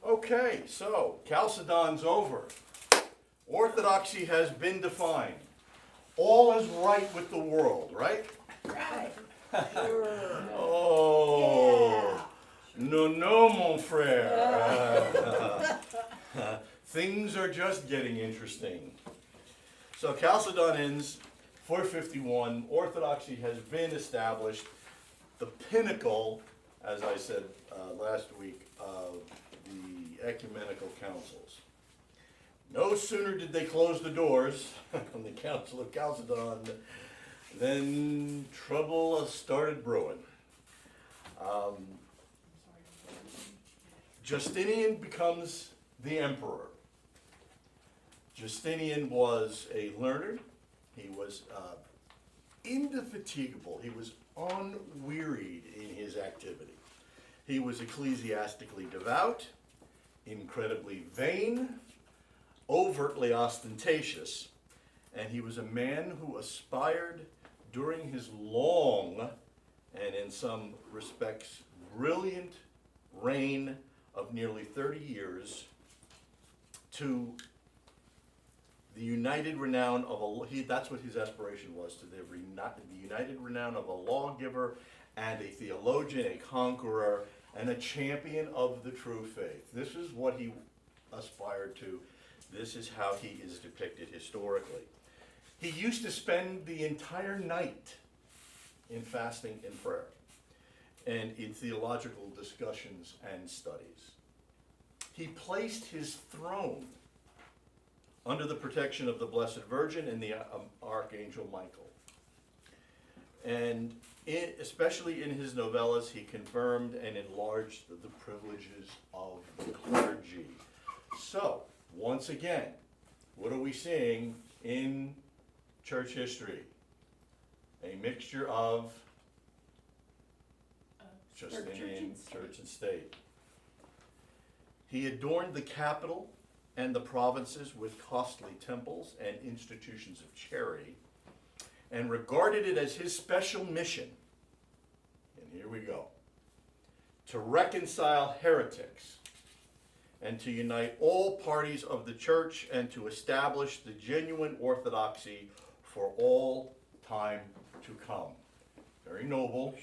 Okay, so Chalcedon's over. Orthodoxy has been defined. All is right with the world, right? Right. Oh, no, mon frère. Things are just getting interesting. So Chalcedon ends 451. Orthodoxy has been established. The pinnacle, as I said last week, of the ecumenical councils. No sooner did they close the doors on the Council of Chalcedon than trouble started brewing. Justinian becomes the emperor. Justinian was a learner. He was indefatigable. He was unwearied in his activity. He was ecclesiastically devout, incredibly vain, overtly ostentatious, and he was a man who aspired during his long and in some respects brilliant reign of nearly 30 years to the united renown of that's what his aspiration was, to the united renown of a lawgiver and a theologian, a conqueror, and a champion of the true faith. This is what he aspired to. This is how he is depicted historically. He used to spend the entire night in fasting and prayer and in theological discussions and studies. He placed his throne under the protection of the Blessed Virgin and the Archangel Michael. And especially in his novellas, he confirmed and enlarged the privileges of the clergy. So, once again, what are we seeing in church history? A mixture of Justinian church and state. He adorned the capital and the provinces with costly temples and institutions of charity, and regarded it as his special mission, and here we go, to reconcile heretics and to unite all parties of the church and to establish the genuine orthodoxy for all time to come. Very noble,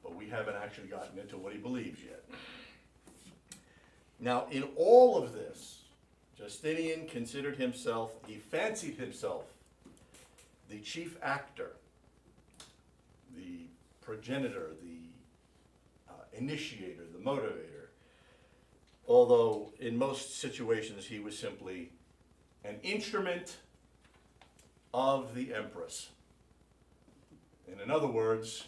but we haven't actually gotten into what he believes yet. Now, in all of this, Justinian considered himself, he fancied himself, the chief actor, the progenitor, the initiator, the motivator, although in most situations he was simply an instrument of the empress. And in other words,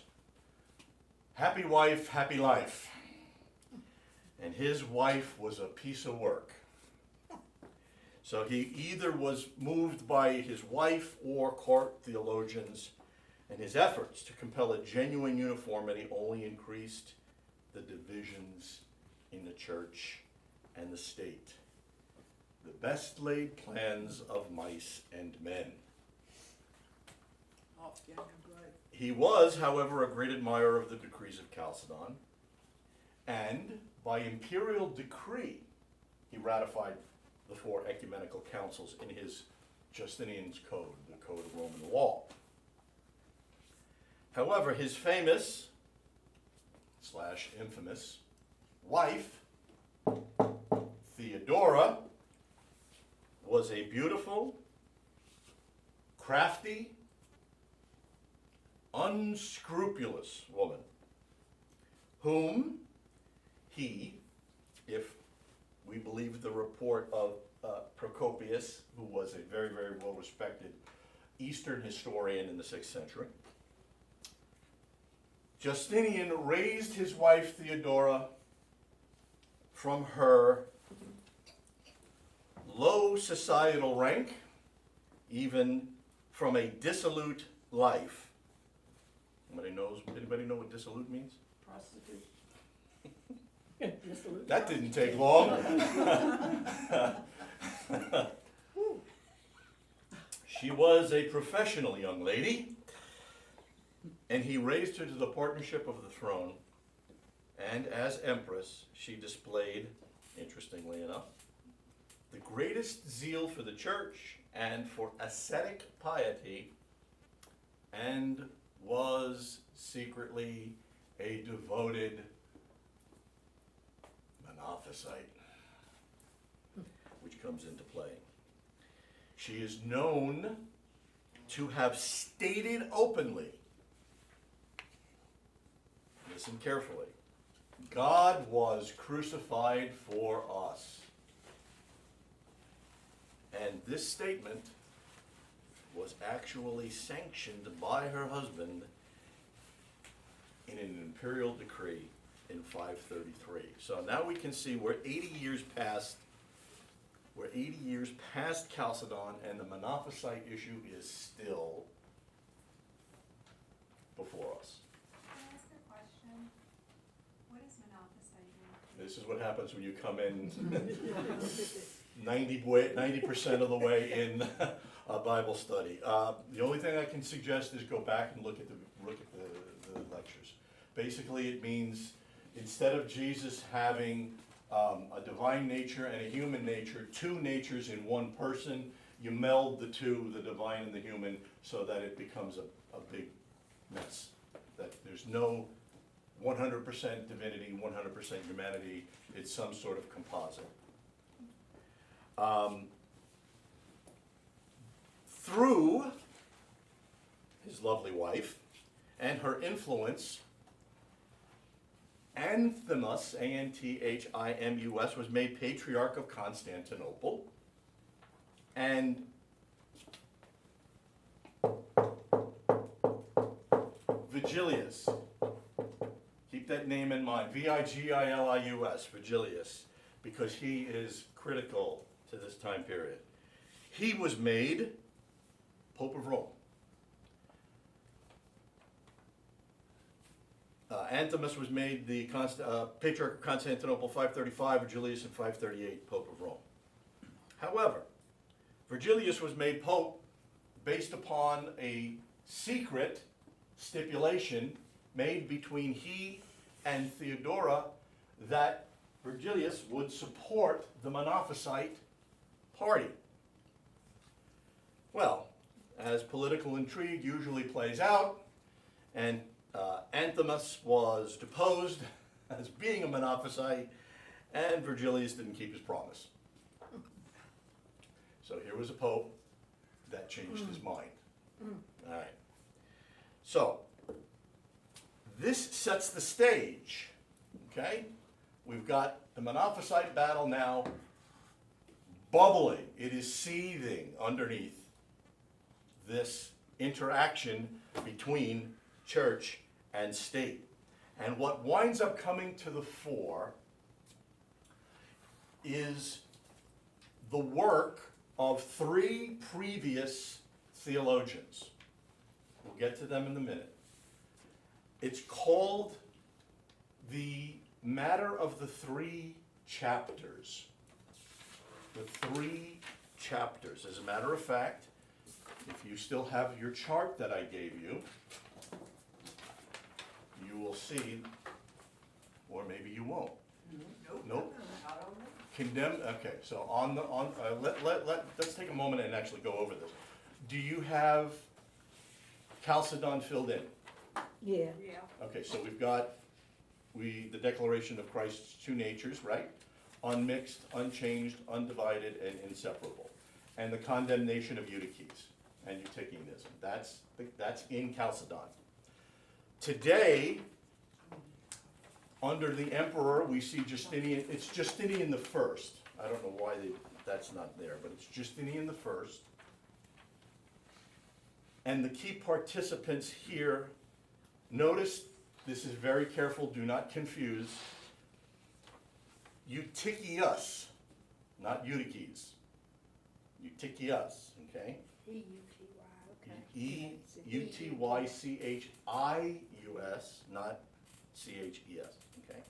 happy wife, happy life. And his wife was a piece of work. So he either was moved by his wife or court theologians, and his efforts to compel a genuine uniformity only increased the divisions in the church and the state. The best laid plans of mice and men. He was, however, a great admirer of the decrees of Chalcedon, and by imperial decree, he ratified the 4 ecumenical councils in his Justinian's Code, the Code of Roman Law. However, his famous / infamous wife, Theodora, was a beautiful, crafty, unscrupulous woman, whom he, if we believe the report of Procopius, who was a very, very well-respected Eastern historian in the 6th century, Justinian raised his wife Theodora from her low societal rank, even from a dissolute life. Anybody know what dissolute means? Prostitute. That didn't take long. She was a professional young lady, and he raised her to the partnership of the throne, and as empress, she displayed interestingly enough. The greatest zeal for the church and for ascetic piety, and was secretly a devoted Monophysite, which comes into play. She is known to have stated openly, listen carefully, God was crucified for us. And this statement was actually sanctioned by her husband in an imperial decree in 533. So now we can see we're 80 years past Chalcedon, and the Monophysite issue is still before us. Can I ask a question? What is Monophysite? This is what happens when you come in 90% of the way in a Bible study. The only thing I can suggest is go back and look at the lectures. Basically, it means instead of Jesus having a divine nature and a human nature, two natures in one person, you meld the two, the divine and the human, so that it becomes a big mess. That there's no 100% divinity, 100% humanity. It's some sort of composite. Through his lovely wife and her influence, Anthimus, Anthimus, was made Patriarch of Constantinople, and Vigilius, keep that name in mind, Vigilius, Vigilius, because he is critical to this time period. He was made Pope of Rome. Anthimus was made the Patriarch of Constantinople 535, Vigilius in 538, Pope of Rome. However, Vigilius was made Pope based upon a secret stipulation made between he and Theodora that Vigilius would support the Monophysite party. Well, as political intrigue usually plays out, and Anthimus was deposed as being a Monophysite, and Vigilius didn't keep his promise. So here was a pope that changed his mind. All right. So this sets the stage, okay? We've got the Monophysite battle now bubbling. It is seething underneath this interaction between church and state. And what winds up coming to the fore is the work of three previous theologians. We'll get to them in a minute. It's called the matter of the three chapters. The three chapters. As a matter of fact, if you still have your chart that I gave you, you will see, or maybe you won't. Nope. Condemned. Okay. So let's take a moment and actually go over this. Do you have Chalcedon filled in? Yeah. Okay. So we've got the declaration of Christ's two natures, right? Unmixed, unchanged, undivided, and inseparable, and the condemnation of Eutyches and Eutychianism. That's in Chalcedon. Today, under the emperor, we see Justinian. It's Justinian I. I don't know why that's not there, but it's Justinian I. And the key participants here, notice this is very careful, do not confuse. Eutychius, not Eutyches. Eutychius, okay? E-U-T-Y, okay. E-U-T-Y-C-H-I-U-S, not C-H-E-S, okay?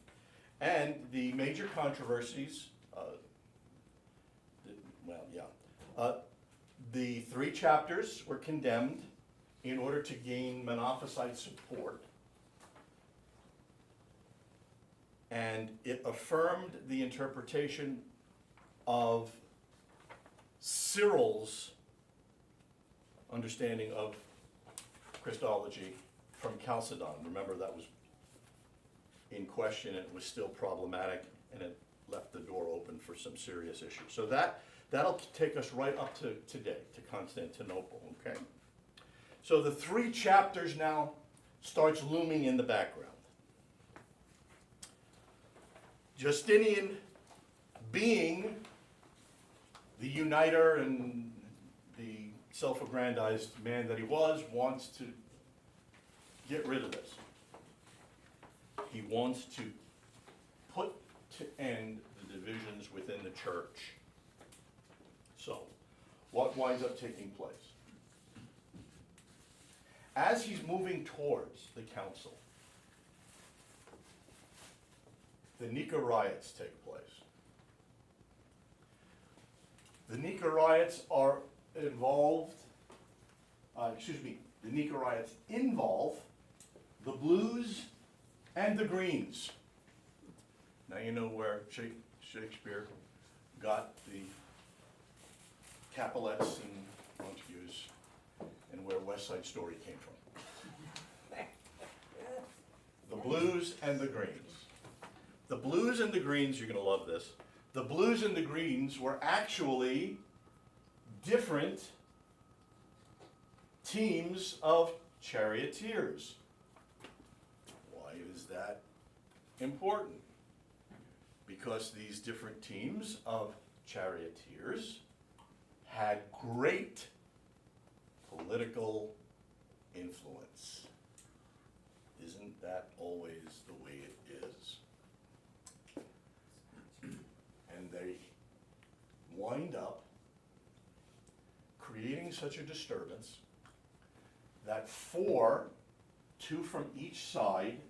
And the major controversies, the three chapters were condemned in order to gain Monophysite support. And and it affirmed the interpretation of Cyril's understanding of Christology from Chalcedon. Remember, that was in question, it was still problematic, and it left the door open for some serious issues. So that'll take us right up to today, to Constantinople, okay? So the 3 chapters now starts looming in the background. Justinian, being the uniter and the self-aggrandized man that he was, wants to get rid of this. He wants to put to end the divisions within the church. So, what winds up taking place? As he's moving towards the council, the Nika riots take place. The Nika riots are involved, the Nika riots involve the blues and the greens. Now you know where Shakespeare got the Capulets and Montagues and where West Side Story came from. The blues and the greens. The blues and the greens, you're going to love this. The blues and the greens were actually different teams of charioteers. Why is that important? Because these different teams of charioteers had great political influence. Isn't that always the way it is? And they wind up creating such a disturbance that 4, 2 from each side,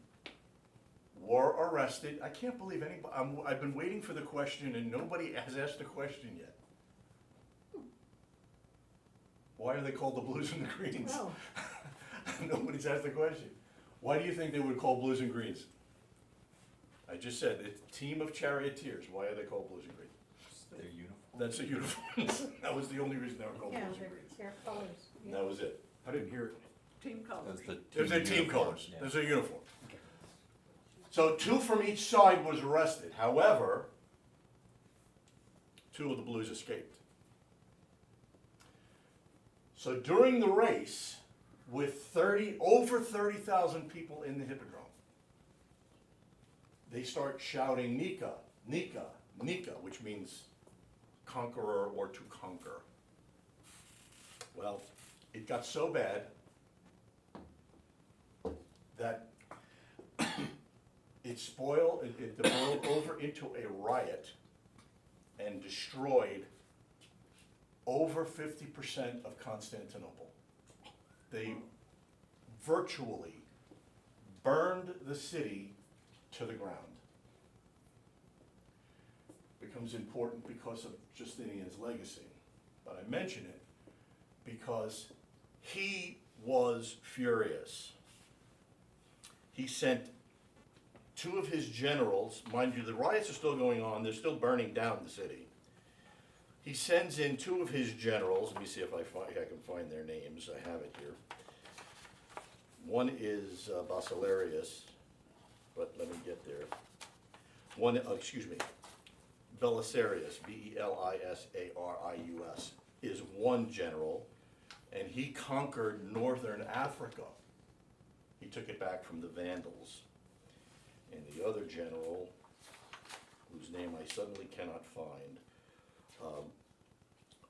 were arrested. I can't believe anybody, I've been waiting for the question and nobody has asked the question yet. Why are they called the blues and the greens? Oh. Nobody's asked the question. Why do you think they would call blues and greens? I just said, it's a team of charioteers. Why are they called blues and greens? Their uniform. That's the uniforms. That was the only reason they were called Yeah, blues and greens. their colors. And that was it. I didn't hear it. Team colors. That's the It was their team uniform, colors. yeah. It was their uniform. So 2 from each side was arrested. However, 2 of the blues escaped. So during the race, with over 30,000 people in the Hippodrome, they start shouting Nika, Nika, Nika, which means conqueror or to conquer. Well, it got so bad that it boiled over into a riot and destroyed over 50% of Constantinople. They virtually burned the city to the ground. Becomes important because of Justinian's legacy. But I mention it because he was furious. He sent 2 of his generals, mind you, the riots are still going on, they're still burning down the city. He sends in 2 of his generals, let me see if I can find their names, I have it here. One is Basilisarius, but let me get there. Belisarius, Belisarius, is one general, and he conquered northern Africa. He took it back from the Vandals. And the other general, whose name I suddenly cannot find,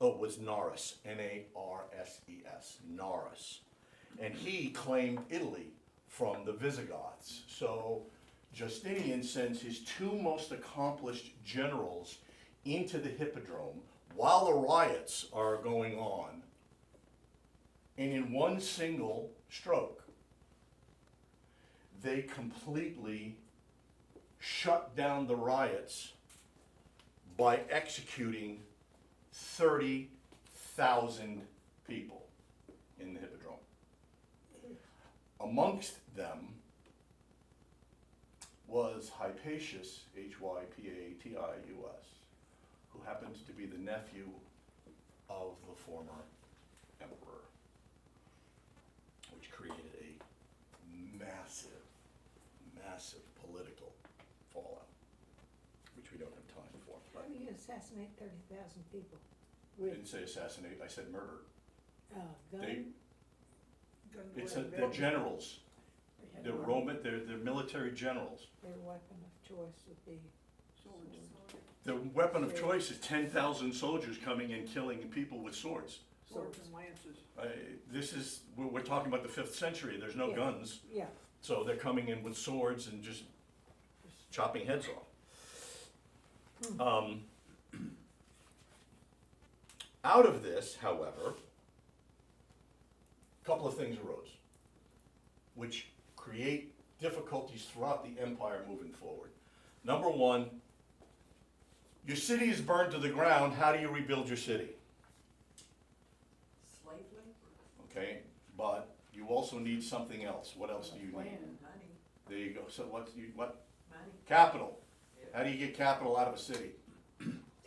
was Narus, Narses, Narus. And he claimed Italy from the Visigoths. So Justinian sends his 2 most accomplished generals into the Hippodrome while the riots are going on, and in one single stroke, they completely shut down the riots by executing 30,000 people in the Hippodrome. Amongst them was Hypatius, Hypatius, who happened to be the nephew of the former emperor, which created a massive, massive political fallout, which we don't have time for. How do you assassinate 30,000 people? I didn't say assassinate, I said murder. They, they're generals. They're Roman, they're military generals. Their weapon of choice would be swords. The weapon of choice is 10,000 soldiers coming and killing people with swords. Swords and lances. This is, we're talking about the 5th century, there's no Yeah. guns, Yeah. so they're coming in with swords and just chopping heads off. Out of this, however, a couple of things arose, which create difficulties throughout the empire moving forward. Number one, your city is burned to the ground, how do you rebuild your city? Slave labor. Okay, but you also need something else. What else do you Land need? and money. There you go. So what? Money. Capital. How do you get capital out of a city?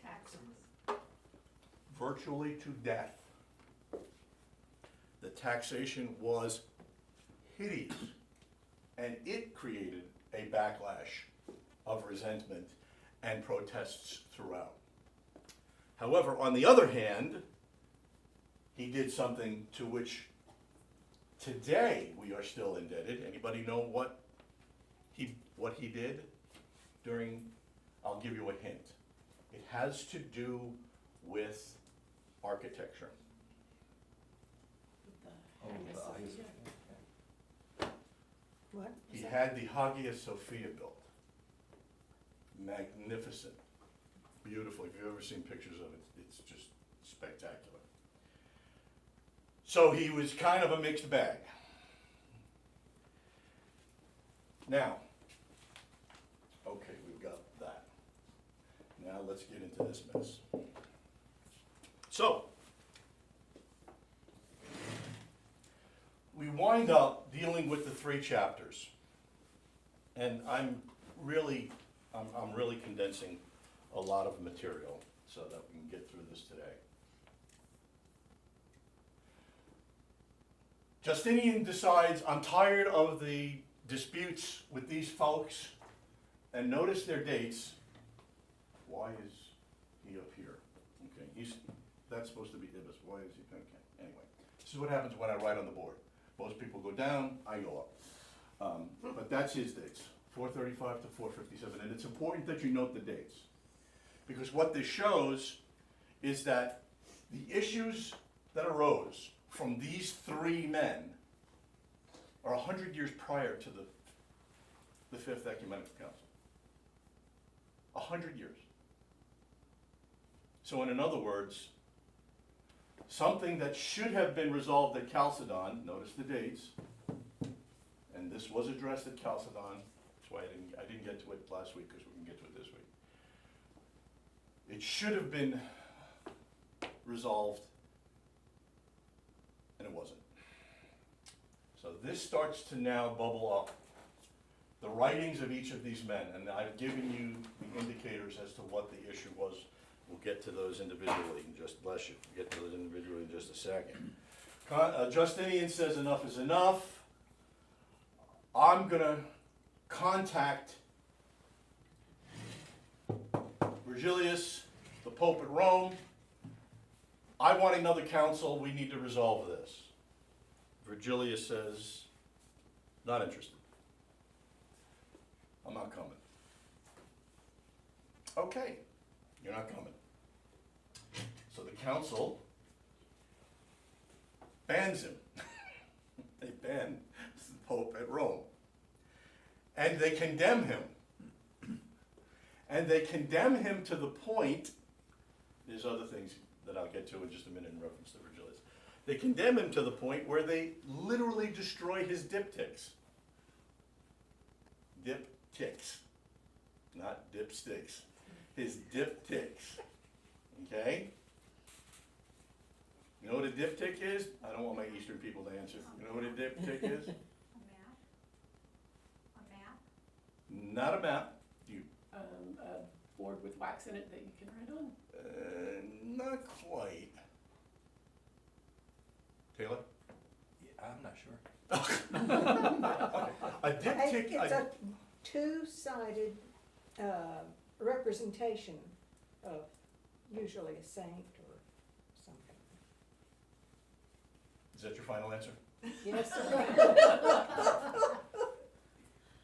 Taxes. Virtually to death. The taxation was hideous, and it created a backlash of resentment and protests throughout. However, on the other hand, he did something to which today we are still indebted. Anybody know what he did during, I'll give you a hint. It has to do with architecture. What? He had the Hagia Sophia built. Magnificent, beautiful. If you've ever seen pictures of it, it's just spectacular. So he was kind of a mixed bag. Now, okay, we've got that. Now let's get into this mess. So, we wind up dealing with the 3 chapters. And I'm really condensing a lot of material so that we can get through this today. Justinian decides, I'm tired of the disputes with these folks, and notice their dates. Why is he up here? Okay, that's supposed to be Ibis. Why is he? Okay, anyway. This is what happens when I write on the board. Most people go down, I go up. But that's his dates, 435 to 457. And it's important that you note the dates. Because what this shows is that the issues that arose from these 3 men are 100 years prior to the 5th Ecumenical Council. 100 years. So in other words, something that should have been resolved at Chalcedon, notice the dates, and this was addressed at Chalcedon, that's why I didn't get to it last week, because we can get to it this week. It should have been resolved, and it wasn't. So this starts to now bubble up. The writings of each of these men, and I've given you the indicators as to what the issue was. We'll get to those individually in just, bless you, we'll get to those individually in just a second. Justinian says enough is enough. I'm gonna contact Virgilius, the Pope at Rome. I want another council, we need to resolve this. Virgilius says, not interested. I'm not coming. Okay, you're not coming. So the council bans him. They ban the Pope at Rome. And they condemn him. And they condemn him to the point, there's other things that I'll get to in just a minute in reference to Virgilius. They condemn him to the point where they literally destroy his diptychs. Diptychs, not dipsticks. His diptychs, okay? You know what a diptych is? I don't want my Eastern people to answer. You know what a diptych is? A map? A map? Not a map. You, A board with wax in it that you can write on. not quite. Taylor? Yeah, I'm not sure. I did take, It's a two-sided, representation of usually a saint or something. is that your final answer? Yes, sir.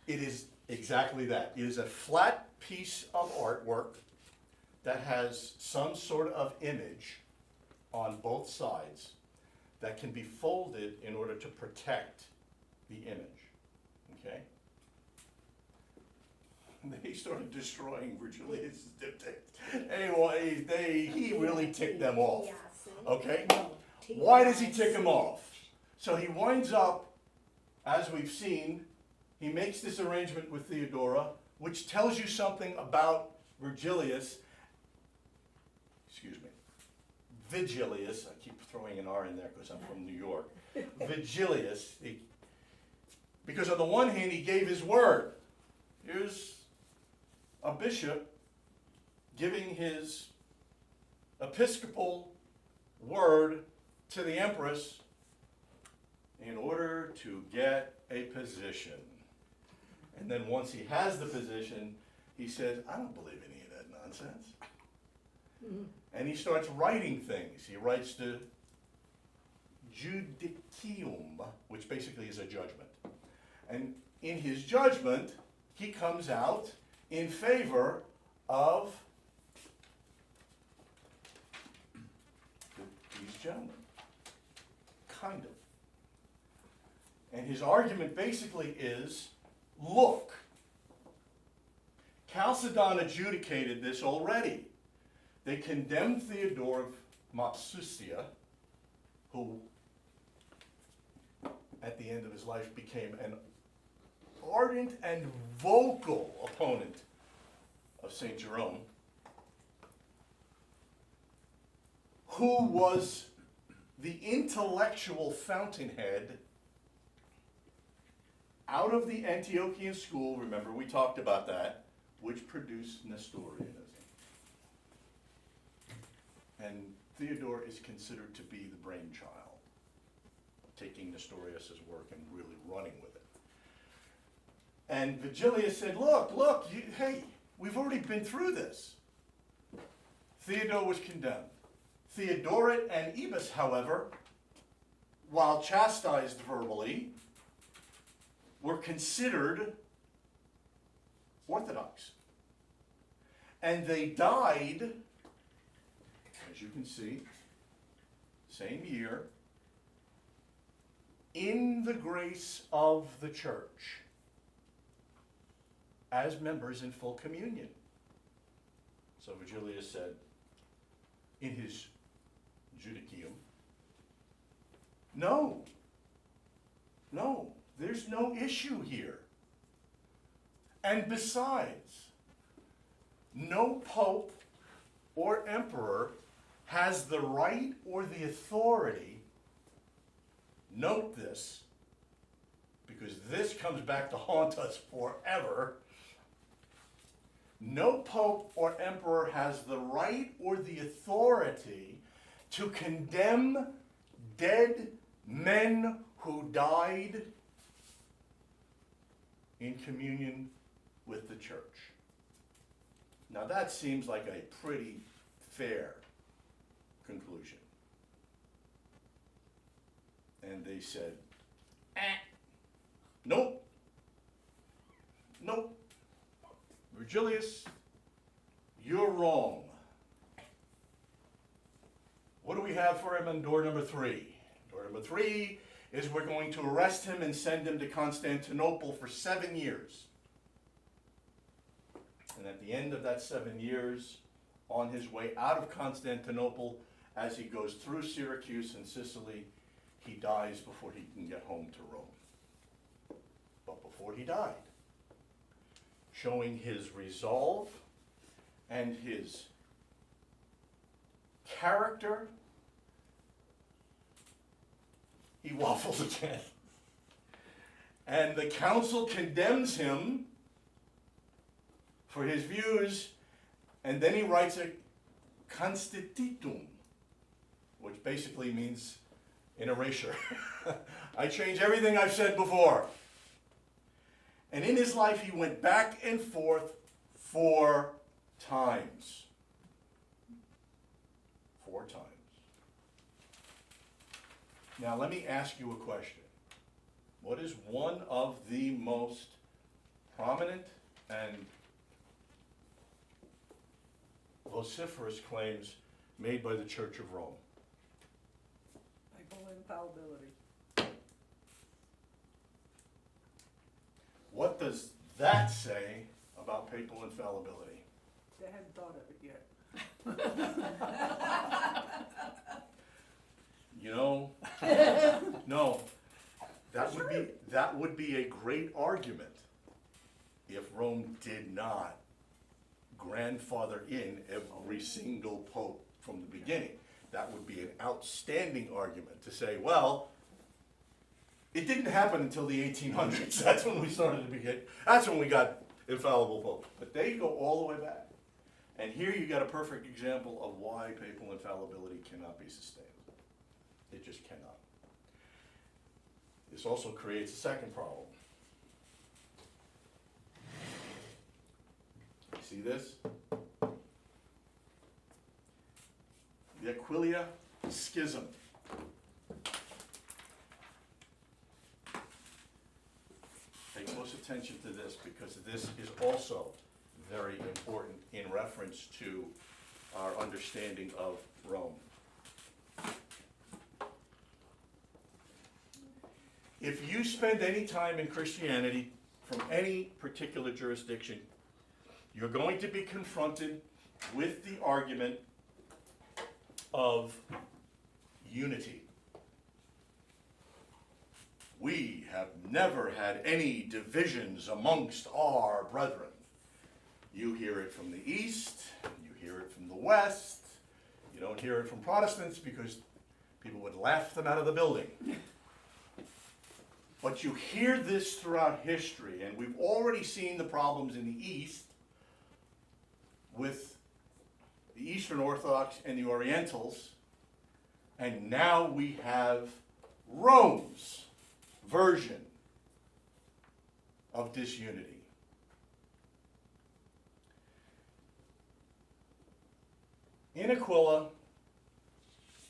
It is exactly that. It is a flat piece of artwork that has some sort of image on both sides that can be folded in order to protect the image, okay? They started destroying Virgilius' diptychs. Anyway, he really ticked them off, okay? Why does he tick them off? So he winds up, as we've seen, he makes this arrangement with Theodora, which tells you something about Virgilius. Excuse me. Vigilius, I keep throwing an R in there because I'm from New York. Vigilius, because on the one hand he gave his word. Here's a bishop giving his episcopal word to the empress in order to get a position. And then once he has the position, he says, I don't believe any of that nonsense. Mhm. And he starts writing things. He writes the Judicium, which basically is a judgment. And in his judgment, he comes out in favor of these gentlemen. Kind of. And his argument basically is, look, Chalcedon adjudicated this already. They condemned Theodore of Mopsuestia, who at the end of his life became an ardent and vocal opponent of St. Jerome, who was the intellectual fountainhead out of the Antiochian school. Remember, we talked about that, which produced Nestorianism. And Theodore is considered to be the brainchild, taking Nestorius' work and really running with it. And Vigilius said, look, hey, we've already been through this. Theodore was condemned. Theodoret and Ebus, however, while chastised verbally, were considered Orthodox. And they died, as you can see, same year, in the grace of the church, as members in full communion. So Vigilius said in his Judicium, no, there's no issue here. And besides, no pope or emperor has the right or the authority, note this, because this comes back to haunt us forever. No pope or emperor has the right or the authority to condemn dead men who died in communion with the church. Now that seems like a pretty fair conclusion. And they said, nope. Virgilius, you're wrong. What do we have for him on door number 3? Door number 3 is we're going to arrest him and send him to Constantinople for 7 years. And at the end of that 7 years, on his way out of Constantinople, as he goes through Syracuse and Sicily, he dies before he can get home to Rome. But before he died, showing his resolve and his character, he waffles again. And the council condemns him for his views, and then he writes a constitutum, which basically means an erasure. I change everything I've said before. And in his life, he went back and forth 4 times. 4 times. Now, let me ask you a question. What is one of the most prominent and vociferous claims made by the Church of Rome? Papal infallibility. What does that say about papal infallibility? They hadn't thought of it yet. You know, no, that would be a great argument if Rome did not grandfather in every single pope from the beginning. That would be an outstanding argument to say, well, it didn't happen until the 1800s. That's when we started to begin. That's when we got infallible popes. But they go all the way back. And here you got a perfect example of why papal infallibility cannot be sustained. It just cannot. This also creates a second problem. See this? The Aquileia Schism. Pay close attention to this because this is also very important in reference to our understanding of Rome. If you spend any time in Christianity from any particular jurisdiction, you're going to be confronted with the argument of unity. We have never had any divisions amongst our brethren. You hear it from the East, you hear it from the West, you don't hear it from Protestants because people would laugh them out of the building. But you hear this throughout history, and we've already seen the problems in the East with the Eastern Orthodox and the Orientals, and now we have Rome's version of disunity. In Aquila,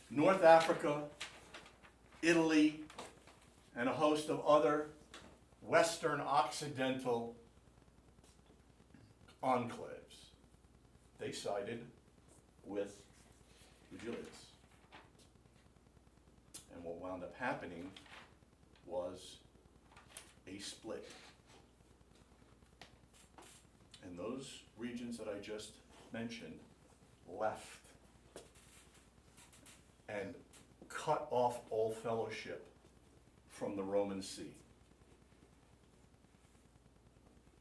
North Africa, Italy, and a host of other Western Occidental enclaves, they sided with Julius. And what wound up happening was a split. And those regions that I just mentioned left and cut off all fellowship from the Roman See.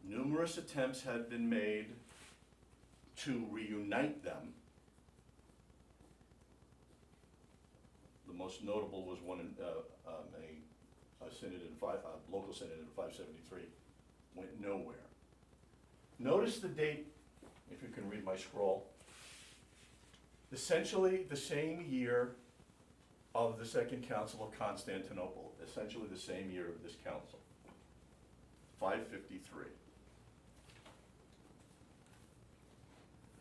Numerous attempts had been made to reunite them. The most notable was one in a synod in local synod in 573. Went nowhere. Notice the date, if you can read my scroll. Essentially the same year of the Second Council of Constantinople, essentially the same year of this council, 553.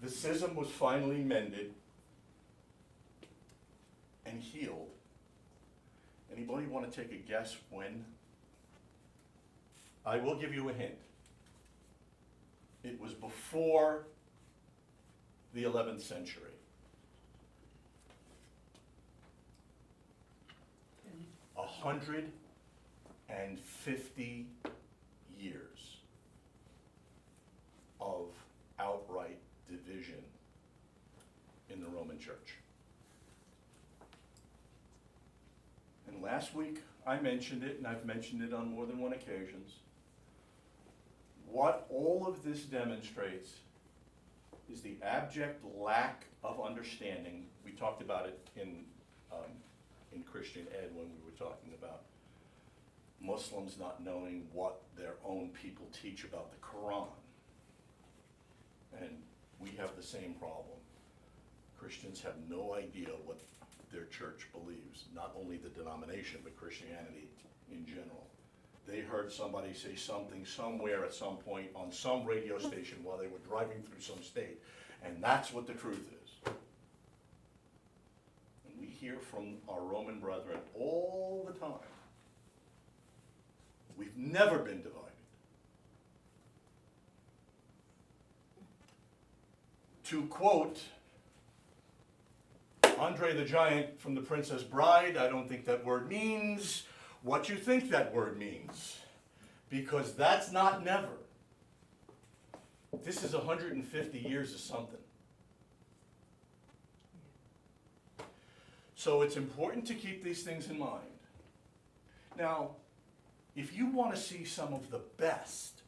The schism was finally mended and healed. Anybody want to take a guess when? I will give you a hint. It was before the 11th century. 150 years of outright division in the Roman Church. And last week I mentioned it, and I've mentioned it on more than one occasions. What all of this demonstrates is the abject lack of understanding. We talked about it in Christian Ed when we were talking about Muslims not knowing what their own people teach about the Quran. And we have the same problem. Christians have no idea what their church believes, not only the denomination, but Christianity in general. They heard somebody say something somewhere at some point on some radio station while they were driving through some state, and that's what the truth is. And we hear from our Roman brethren all the time. We've never been divided. To quote Andre the Giant from The Princess Bride, I don't think that word means what you think that word means, because that's not never. This is 150 years of something. So it's important to keep these things in mind. Now, if you want to see some of the best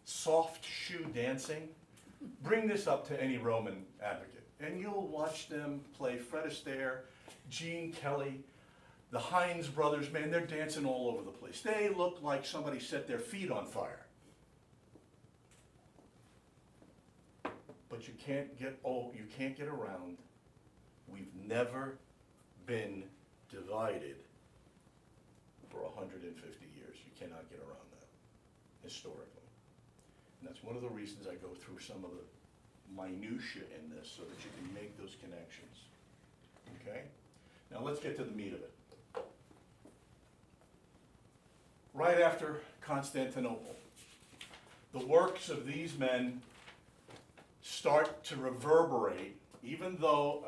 soft shoe dancing, bring this up to any Roman advocate, and you'll watch them play Fred Astaire, Gene Kelly, the Hines brothers. Man, they're dancing all over the place. They look like somebody set their feet on fire. But you can't get around. We've never been divided for 150 years. You cannot get around that, historically. And that's one of the reasons I go through some of the minutiae in this, so that you can make those connections. Okay? Now let's get to the meat of it. Right after Constantinople, the works of these men start to reverberate, even though,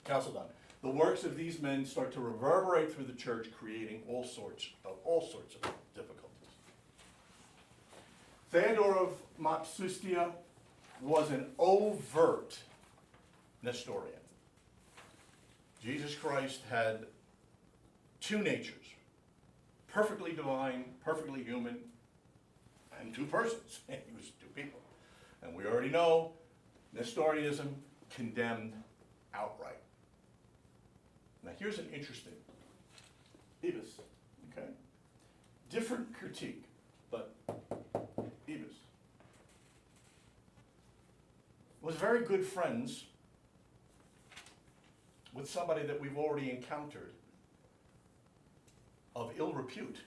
Chalcedon, the works of these men start to reverberate through the church, creating all sorts of difficulties. Theodore of Mopsuestia was an overt Nestorian. Jesus Christ had two natures, perfectly divine, perfectly human, and two persons. He was two people. And we already know Nestorianism condemned outright. Now here's an interesting, Ibis, okay? Different critique, but Ibis was very good friends with somebody that we've already encountered of ill repute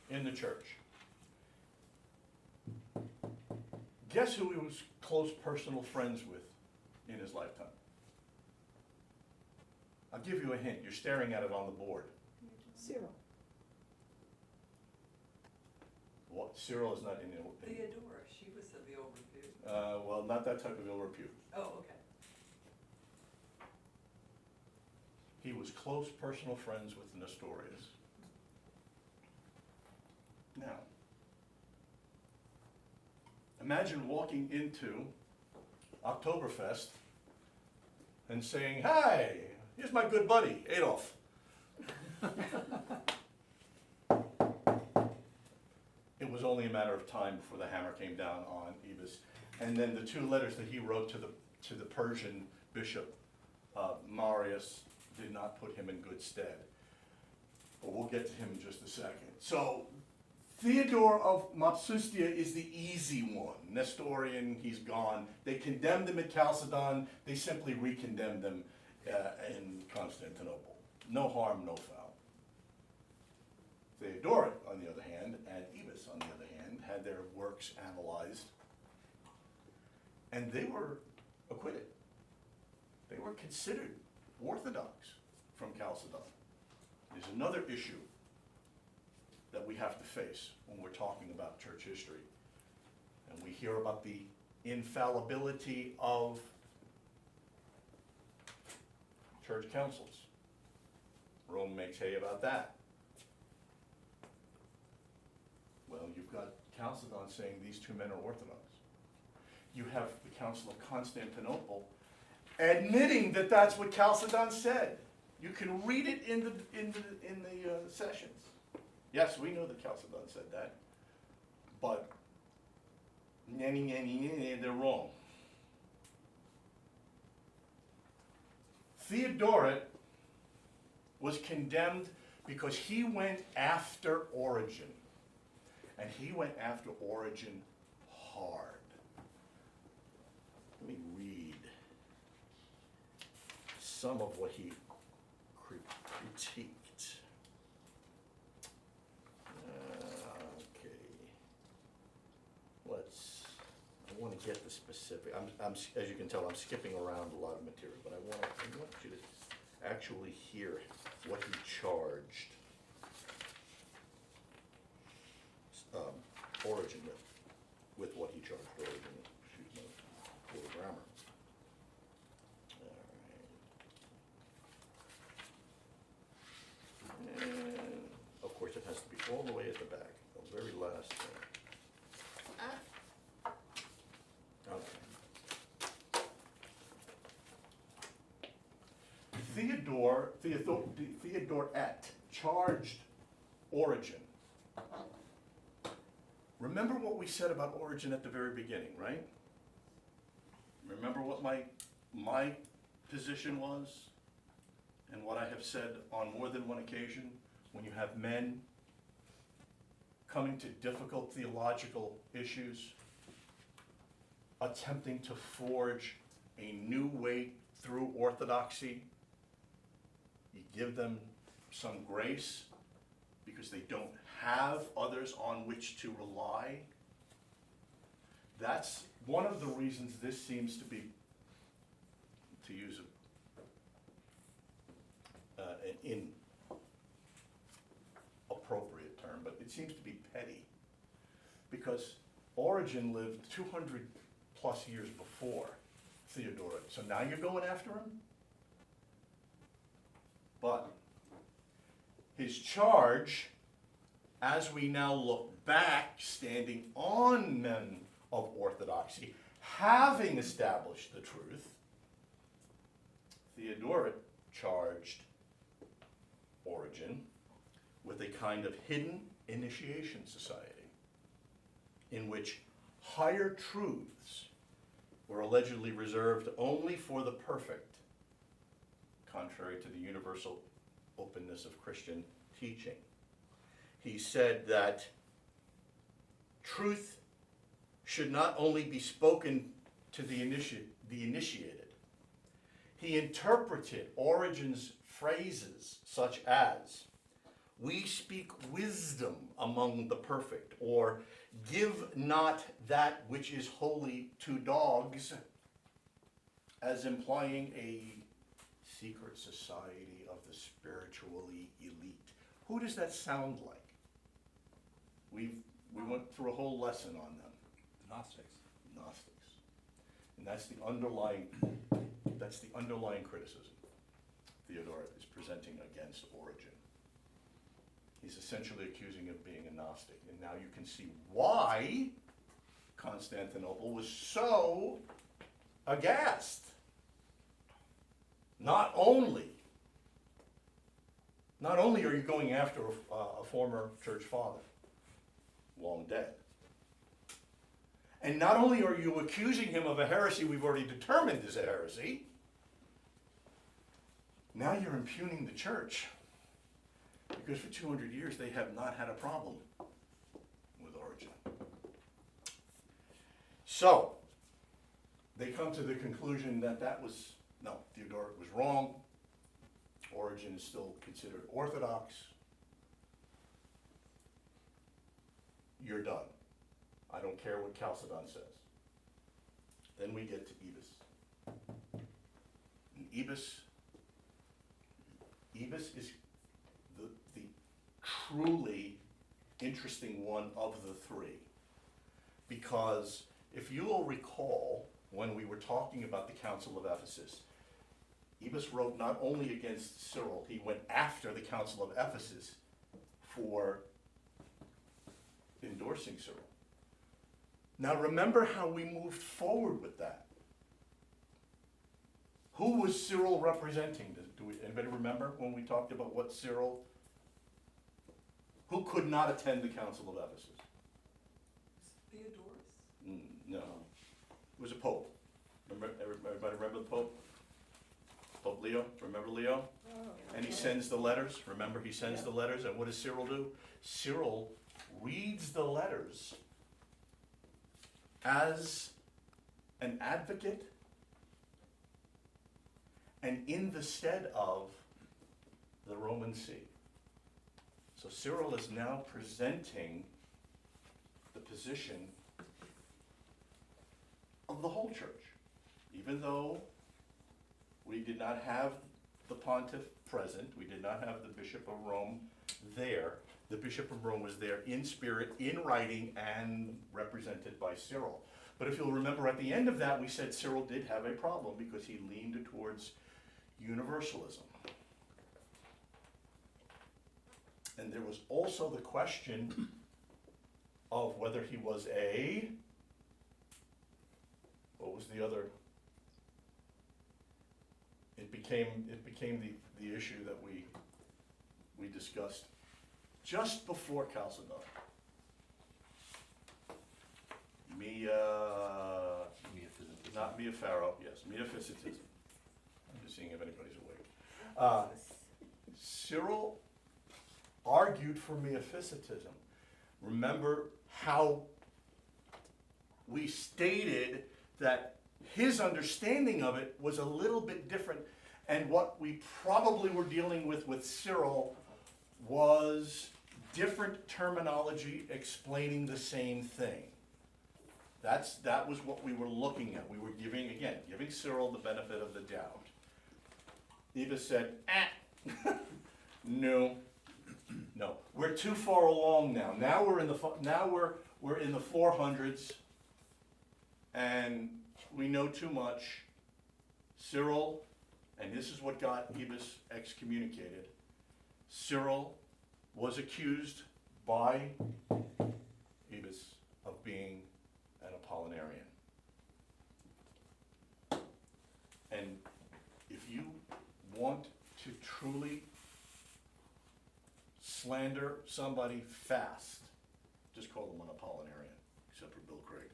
in the church. Guess who he was close personal friends with in his lifetime? I'll give you a hint. You're staring at it on the board. Cyril. What? Cyril is not in ill. Theodora, she was of ill repute. Well, not that type of ill repute. Oh, okay. He was close personal friends with Nestorius. Now, imagine walking into Oktoberfest and saying, "Hi, here's my good buddy, Adolf." It was only a matter of time before the hammer came down on Ibis. And then the two letters that he wrote to the Persian bishop, Marius, did not put him in good stead. But we'll get to him in just a second. So Theodore of Mopsuestia is the easy one. Nestorian, he's gone. They condemned him at Chalcedon. They simply re-condemned him in Constantinople. No harm, no foul. Theodoric, on the other hand, and Ibis, on the other hand, had their works analyzed, and they were acquitted. They were considered orthodox from Chalcedon. There's another issue that we have to face when we're talking about church history. And we hear about the infallibility of church councils. Rome makes hay about that. Well, you've got Chalcedon saying these two men are orthodox. You have the Council of Constantinople admitting that that's what Chalcedon said. You can read it in the sessions. Yes, we know that Chalcedon said that, but they're wrong. Theodoret was condemned because he went after Origen, and he went after Origen hard. let me read some of what he critiqued. Okay. I want to get the specific, as you can tell, I'm skipping around a lot of material, but I want you to actually hear what he charged Origen with what he charged Origen, excuse my poor grammar. All right. And of course, it has to be all the way at the back, the very last thing. Okay. Theodoret charged Origen. Remember what we said about Origen at the very beginning, right? Remember what my position was and what I have said on more than one occasion when you have men coming to difficult theological issues, attempting to forge a new way through orthodoxy. You give them some grace because they don't have others on which to rely. That's one of the reasons this seems to be, to use an inappropriate term, but it seems to be petty. Because Origen lived 200 plus years before Theodoret. So now you're going after him? But his charge, as we now look back, standing on men of orthodoxy, having established the truth, Theodoret charged Origen with a kind of hidden initiation society in which higher truths were allegedly reserved only for the perfect, contrary to the universal openness of Christian teaching. He said that truth should not only be spoken to the initiated. He interpreted Origen's phrases such as, "We speak wisdom among the perfect," or "Give not that which is holy to dogs," as implying a secret society of the spiritually elite. Who does that sound like? We went through a whole lesson on them. The Gnostics. Gnostics. And that's the underlying criticism Theodoret is presenting against Origen. He's essentially accusing him of being a Gnostic. And now you can see why Constantinople was so aghast. Not only are you going after a former church father, long dead, and not only are you accusing him of a heresy we've already determined is a heresy, now you're impugning the church. Because for 200 years they have not had a problem with Origen. So, they come to the conclusion that Theodoret was wrong. Origen is still considered orthodox. You're done. I don't care what Chalcedon says. Then we get to Ebus. And Ebus is the truly interesting one of the three. Because if you will recall, when we were talking about the Council of Ephesus, Ebus wrote not only against Cyril, he went after the Council of Ephesus for endorsing Cyril. Now remember how we moved forward with that. Who was Cyril representing? Anybody remember when we talked about what Cyril, who could not attend the Council of Ephesus? Theodorus? No, it was a pope. Everybody remember the pope? Pope Leo, remember Leo? Oh, And he okay. sends the letters, remember he sends the letters, and what does Cyril do? Cyril reads the letters as an advocate, and in the stead of the Roman See. So Cyril is now presenting the position of the whole church. Even though we did not have the pontiff present, we did not have the Bishop of Rome there, the Bishop of Rome was there in spirit, in writing, and represented by Cyril. But if you'll remember at the end of that, we said Cyril did have a problem because he leaned towards universalism. And there was also the question of whether he was what was the other? It became the issue that we discussed just before Chalcedon. Not Pharaoh, yes, Monophysites. I'm just seeing if anybody's awake. Cyril argued for Monophysitism. Remember how we stated that his understanding of it was a little bit different, and what we probably were dealing with Cyril was different terminology explaining the same thing. That was what we were looking at. We were giving Cyril the benefit of the doubt. Eva said, no, we're too far along now. Now we're in the 400s, and we know too much. Cyril, and this is what got Ebus excommunicated. Cyril was accused by Ebus of being an Apollinarian. And if you want to truly slander somebody fast, just call them an Apollinarian, except for Bill Craig.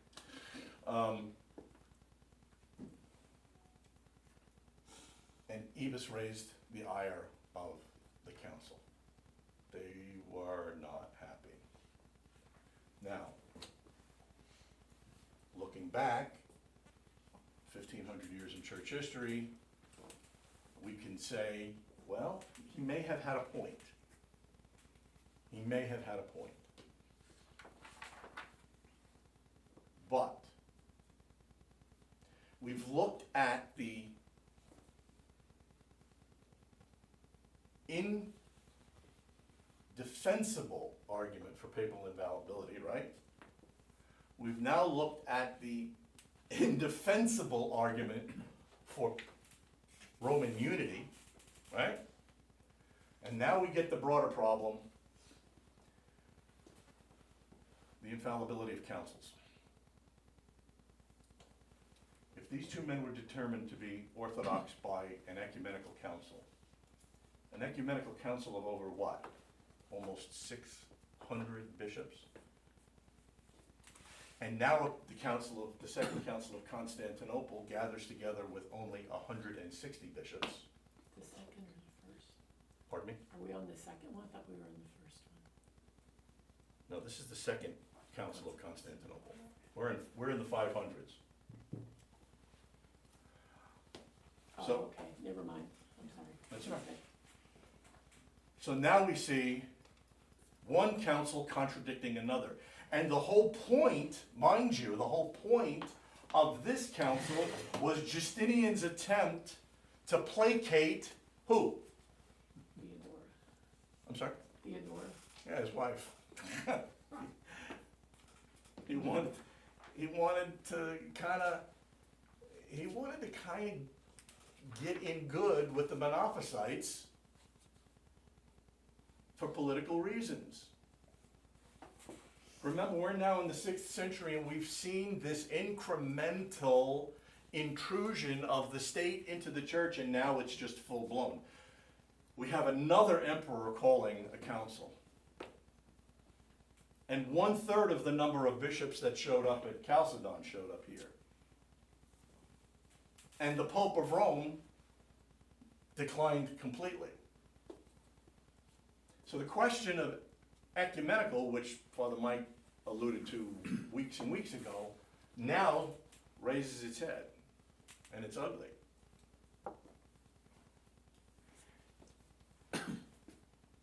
And Ebus raised the ire of the council. They were not happy. Now, looking back, 1,500 years in church history, we can say, well, he may have had a point. He may have had a point. But we've looked at the indefensible argument for papal infallibility, right? We've now looked at the indefensible argument for Roman unity, right? And now we get the broader problem, the infallibility of councils. If these two men were determined to be orthodox by an ecumenical council of over what? Almost 600 bishops? And now the Second Council of Constantinople gathers together with only 160 bishops. The second or the first? Pardon me? Are we on the second one? I thought we were on the first one. No, this is the Second Council of Constantinople. We're in the 500s. So- Oh, okay, never mind, I'm sorry. That's all right. Okay. So now we see one council contradicting another. And the whole point, mind you, the whole point of this council was Justinian's attempt to placate who? Theodore. I'm sorry? Theodore. Yeah, his wife. He wanted to kind of get in good with the Monophysites for political reasons. Remember, we're now in the 6th century and we've seen this incremental intrusion of the state into the church, and now it's just full blown. We have another emperor calling a council. And 1/3 of the number of bishops that showed up at Chalcedon showed up here. And the Pope of Rome declined completely. So the question of ecumenical, which Father Mike alluded to weeks and weeks ago, now raises its head, and it's ugly.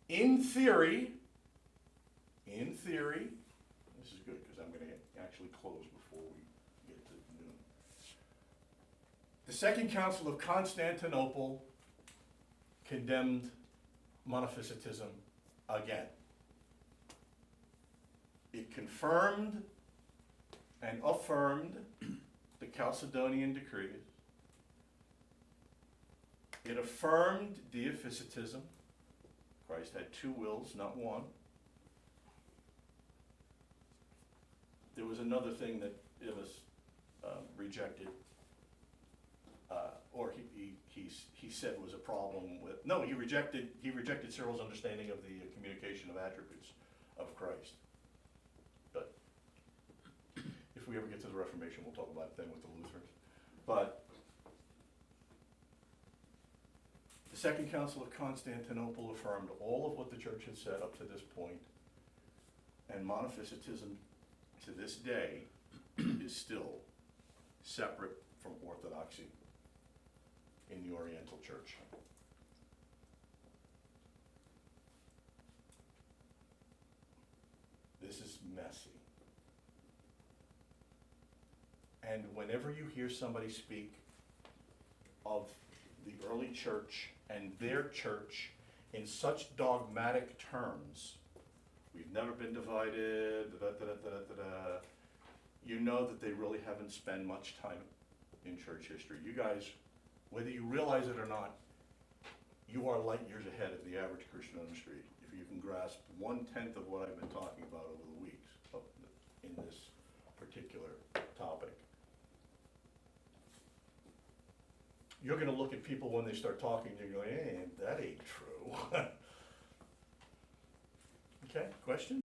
In theory, this is good because I'm going to actually close before we get to noon. The Second Council of Constantinople condemned Monophysitism again. It confirmed and affirmed the Chalcedonian decrees. It affirmed Deiphysitism. Christ had two wills, not one. There was another thing that it was rejected, or he said was a problem with. No, he rejected Cyril's understanding of the communication of attributes of Christ. But if we ever get to the Reformation, we'll talk about it then with the Lutherans. But the Second Council of Constantinople affirmed all of what the church had said up to this point, and Monophysitism to this day is still separate from orthodoxy in the Oriental Church. This is messy. And whenever you hear somebody speak of the early church and their church in such dogmatic terms, we've never been divided, you know that they really haven't spent much time in church history. You guys, whether you realize it or not, you are light years ahead of the average Christian on the street if you can grasp 1/10 of what I've been talking about over the weeks in this particular topic. You're going to look at people when they start talking, and you're going, hey, that ain't true. Okay, question?